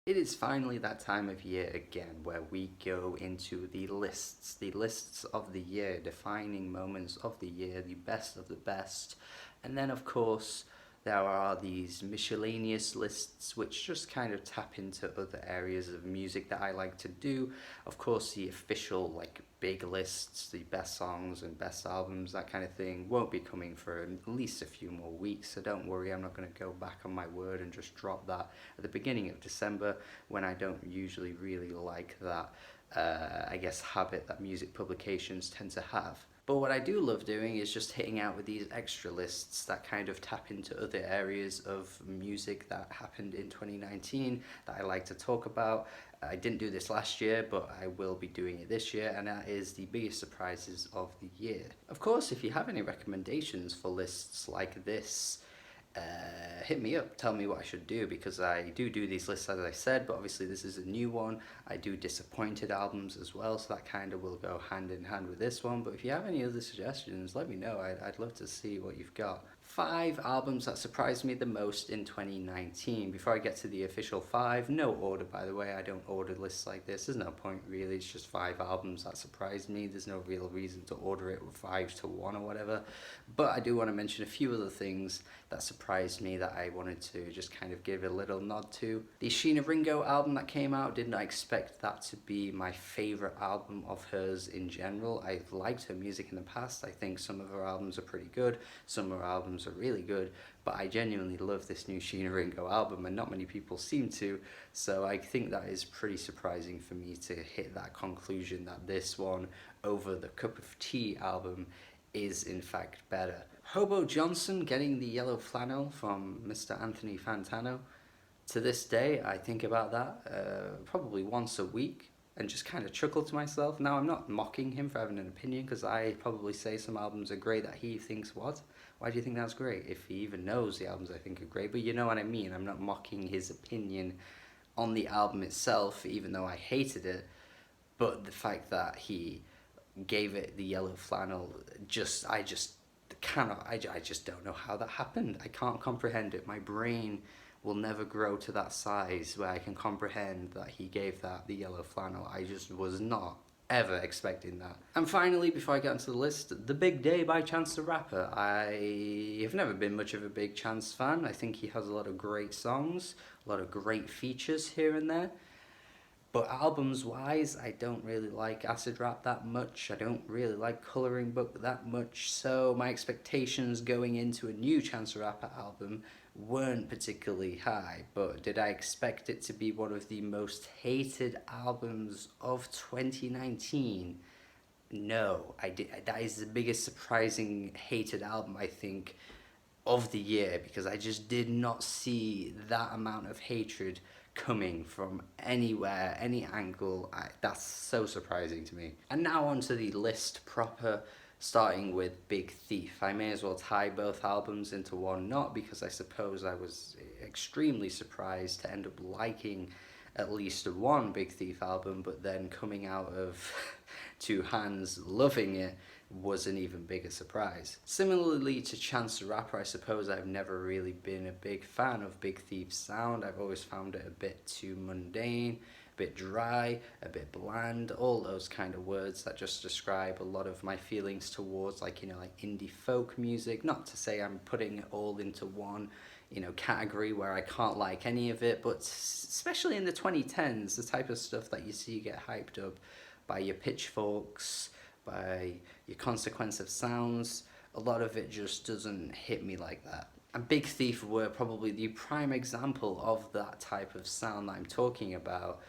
It is finally that time of year again where we go into the lists of the year, defining moments of the year, the best of the best. And then, of course, there are these miscellaneous lists which just kind of tap into other areas of music that I like to do. Of course, the official, like, big lists, the best songs and best albums, that kind of thing, won't be coming for at least a few more weeks. So don't worry, I'm not going to go back on my word and just drop that at the beginning of December when I don't usually really like that, I guess, habit that music publications tend to have. But what I do love doing is just hitting out with these extra lists that kind of tap into other areas of music that happened in 2019 that I like to talk about. I didn't do this last year, but I will be doing it this year, and that is the biggest surprises of the year. Of course, if you have any recommendations for lists like this, hit me up, tell me what I should do, because I do these lists as I said, but obviously this is a new one. I do disappointed albums as well, so that kind of will go hand in hand with this one. But if you have any other suggestions, let me know. I'd love to see what you've got. 5 albums that surprised me the most in 2019. Before I get to the official 5, no order by the way, I don't order lists like this, there's no point really, it's just 5 albums that surprised me, there's no real reason to order it with 5 to 1 or whatever. But I do want to mention a few other things that surprised me that I wanted to just kind of give a little nod to. The Sheena Ringo album that came out, did not expect that to be my favourite album of hers in general. I've liked her music in the past, I think some of her albums are pretty good, some of her albums are really good, but I genuinely love this new Sheena Ringo album and not many people seem to, so I think that is pretty surprising for me to hit that conclusion that this one over the Cup of Tea album is in fact better. Hobo Johnson getting the yellow flannel from Mr. Anthony Fantano. To this day, I think about that probably once a week and just kind of chuckle to myself. Now, I'm not mocking him for having an opinion, because I probably say some albums are great that he thinks, what? Why do you think that's great? If he even knows the albums I think are great, but you know what I mean. I'm not mocking his opinion on the album itself, even though I hated it, but the fact that he gave it the yellow flannel, I just cannot, I just don't know how that happened. I can't comprehend it. My brain will never grow to that size where I can comprehend that he gave that the yellow flannel. I just was not ever expecting that. And finally, before I get onto the list, The Big Day by Chance the Rapper. I have never been much of a big Chance fan. I think he has a lot of great songs, a lot of great features here and there. But albums wise, I don't really like acid rap that much. I don't really like Colouring Book that much. So my expectations going into a new Chance the Rapper album weren't particularly high. But did I expect it to be one of the most hated albums of 2019? No, I did. That is the biggest surprising hated album, I think, of the year, because I just did not see that amount of hatred coming from anywhere, any angle. That's so surprising to me. And now onto the list proper, starting with Big Thief. I may as well tie both albums into one knot, because I suppose I was extremely surprised to end up liking at least one Big Thief album, but then coming out of two hands loving it was an even bigger surprise. Similarly to Chance the Rapper, I suppose I've never really been a big fan of Big Thief's sound. I've always found it a bit too mundane, a bit dry, a bit bland, all those kind of words that just describe a lot of my feelings towards, like, like indie folk music. Not to say I'm putting it all into one category where I can't like any of it, but especially in the 2010s, the type of stuff that you see get hyped up by your Pitchforks, by your Consequence of Sounds, a lot of it just doesn't hit me like that. And Big Thief were probably the prime example of that type of sound that I'm talking about.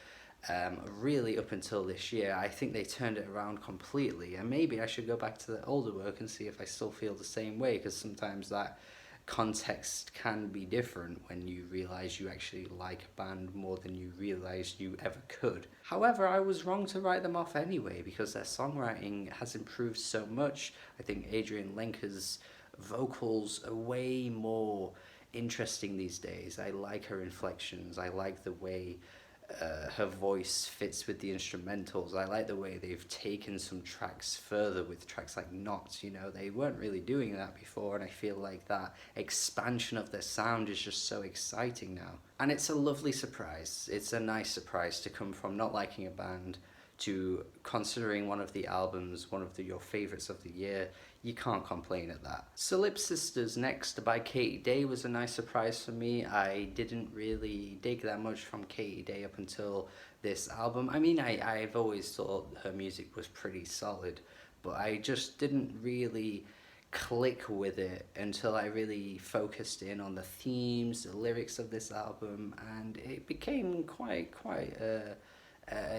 Really up until this year, I think they turned it around completely, and maybe I should go back to the older work and see if I still feel the same way, because sometimes that context can be different when you realize you actually like a band more than you realized you ever could. However, I was wrong to write them off anyway, because their songwriting has improved so much. I think Adrian Lenker's vocals are way more interesting these days. I like her inflections. I like the way her voice fits with the instrumentals. I like the way they've taken some tracks further with tracks like Knots, you know, they weren't really doing that before, and I feel like that expansion of their sound is just so exciting now. And it's a lovely surprise. It's a nice surprise to come from not liking a band to considering one of the albums, one of your favourites of the year. You can't complain at that. Slip Sisters next by Katie Day was a nice surprise for me. I didn't really dig that much from Katie Day up until this album. I mean, I've always thought her music was pretty solid, but I just didn't really click with it until I really focused in on the themes, the lyrics of this album, and it became quite a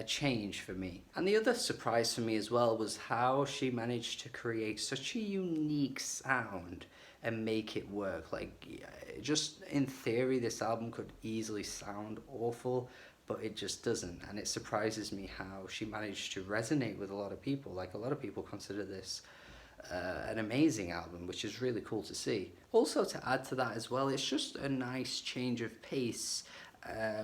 change for me. And the other surprise for me as well was how she managed to create such a unique sound and make it work. Like, just in theory, this album could easily sound awful, but it just doesn't. And it surprises me how she managed to resonate with a lot of people. Like, a lot of people consider this an amazing album, which is really cool to see. Also, to add to that as well, it's just a nice change of pace,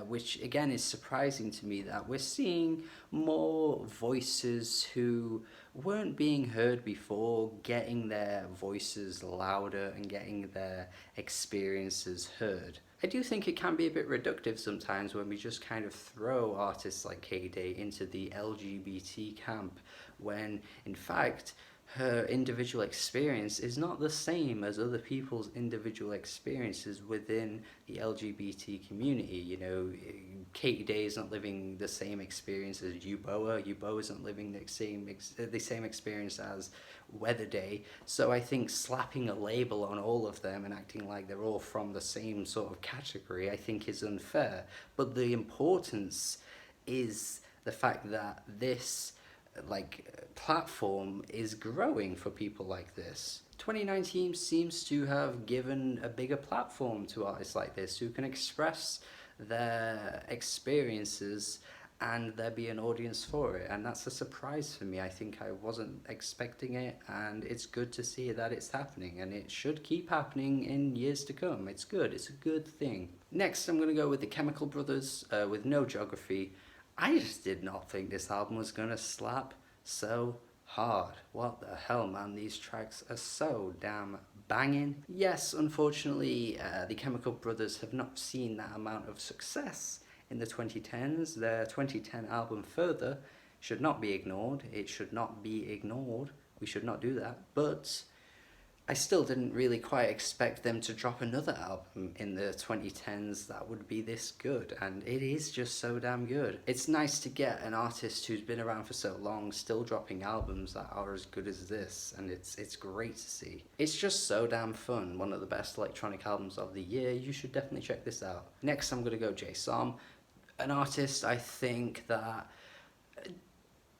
which again is surprising to me, that we're seeing more voices who weren't being heard before getting their voices louder and getting their experiences heard. I do think it can be a bit reductive sometimes when we just kind of throw artists like K-Day into the LGBT camp, when in fact her individual experience is not the same as other people's individual experiences within the LGBT community. You know, Katie Day is not living the same experience as Uboa. Uboa isn't living the same experience as Weather Day. So I think slapping a label on all of them and acting like they're all from the same sort of category, I think is unfair. But the importance is the fact that this platform is growing for people like this. 2019 seems to have given a bigger platform to artists like this who can express their experiences and there be an audience for it, and that's a surprise for me. I think I wasn't expecting it, and it's good to see that it's happening, and it should keep happening in years to come. It's good, it's a good thing. Next, I'm going to go with the Chemical Brothers with No Geography. I just did not think this album was gonna slap so hard. What the hell, man? These tracks are so damn banging. Yes, unfortunately, the Chemical Brothers have not seen that amount of success in the 2010s. Their 2010 album, Further, should not be ignored. It should not be ignored. We should not do that. But I still didn't really quite expect them to drop another album in the 2010s that would be this good, and it is just so damn good. It's nice to get an artist who's been around for so long still dropping albums that are as good as this, and it's great to see. It's just so damn fun. One of the best electronic albums of the year. You should definitely check this out. Next, I'm gonna go JayZ, an artist I think that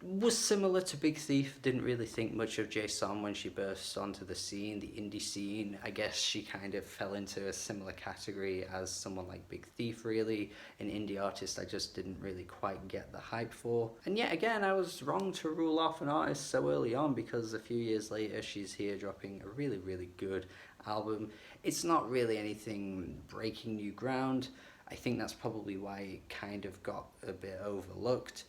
was similar to Big Thief. Didn't really think much of JayZ when she burst onto the scene, the indie scene. I guess she kind of fell into a similar category as someone like Big Thief, really. An indie artist I just didn't really quite get the hype for. And yet again, I was wrong to rule off an artist so early on, because a few years later she's here dropping a really, really good album. It's not really anything breaking new ground. I think that's probably why it kind of got a bit overlooked,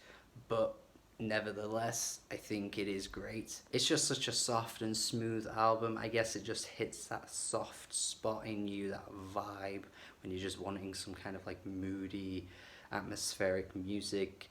but nevertheless, I think it is great. It's just such a soft and smooth album. I guess it just hits that soft spot in you, that vibe, when you're just wanting some kind of like moody, atmospheric music.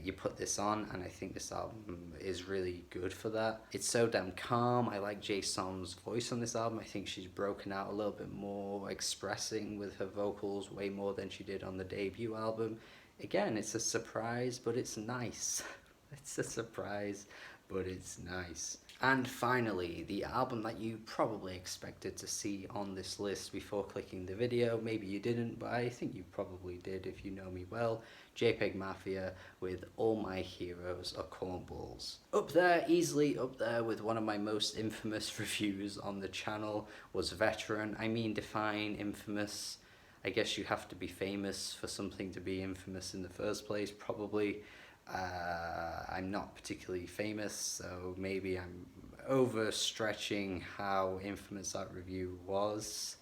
You put this on, and I think this album is really good for that. It's so damn calm. I like JayZ's voice on this album. I think she's broken out a little bit more, expressing with her vocals way more than she did on the debut album. Again, it's a surprise, but it's nice. It's a surprise, but it's nice. And finally, the album that you probably expected to see on this list before clicking the video. Maybe you didn't, but I think you probably did if you know me well. JPG Mafia with All My Heroes Are Cornballs. Up there, easily up there with one of my most infamous reviews on the channel was Veteran. I mean, define infamous. I guess you have to be famous for something to be infamous in the first place, probably. I'm not particularly famous, so maybe I'm overstretching how infamous that review was.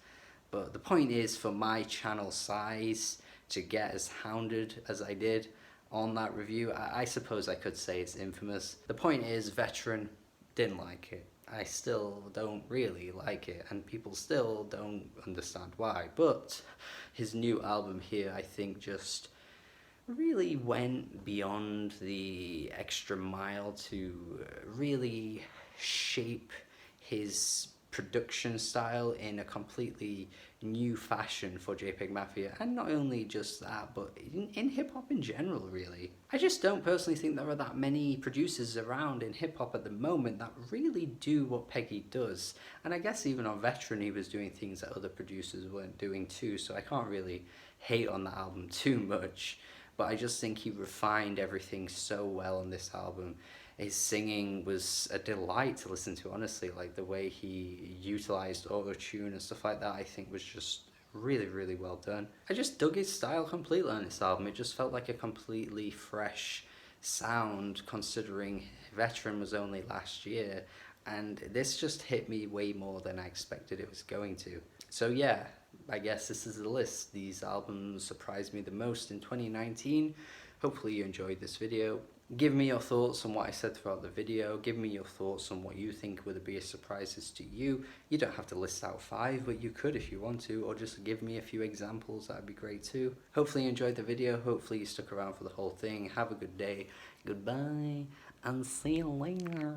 But the point is, for my channel size, to get as hounded as I did on that review. I suppose I could say it's infamous. The point is, Veteran didn't like it. I still don't really like it, and people still don't understand why. But his new album here, I think, just really went beyond the extra mile to really shape his production style in a completely new fashion for JPG Mafia. And not only just that, but in hip-hop in general, really. I just don't personally think there are that many producers around in hip-hop at the moment that really do what Peggy does. And I guess even on Veteran he was doing things that other producers weren't doing too, so I can't really hate on the album too much. But I just think he refined everything so well on this album. His singing was a delight to listen to, honestly. Like, the way he utilized auto-tune and stuff like that, I think was just really, really well done. I just dug his style completely on this album. It just felt like a completely fresh sound, considering Veteran was only last year, and this just hit me way more than I expected it was going to. So yeah, I guess this is the list. These albums surprised me the most in 2019. Hopefully you enjoyed this video. Give me your thoughts on what I said throughout the video. Give me your thoughts on what you think were the biggest surprises to you. You don't have to list out 5, but you could if you want to, or just give me a few examples. That'd be great too. Hopefully you enjoyed the video. Hopefully you stuck around for the whole thing. Have a good day. Goodbye, and see you later.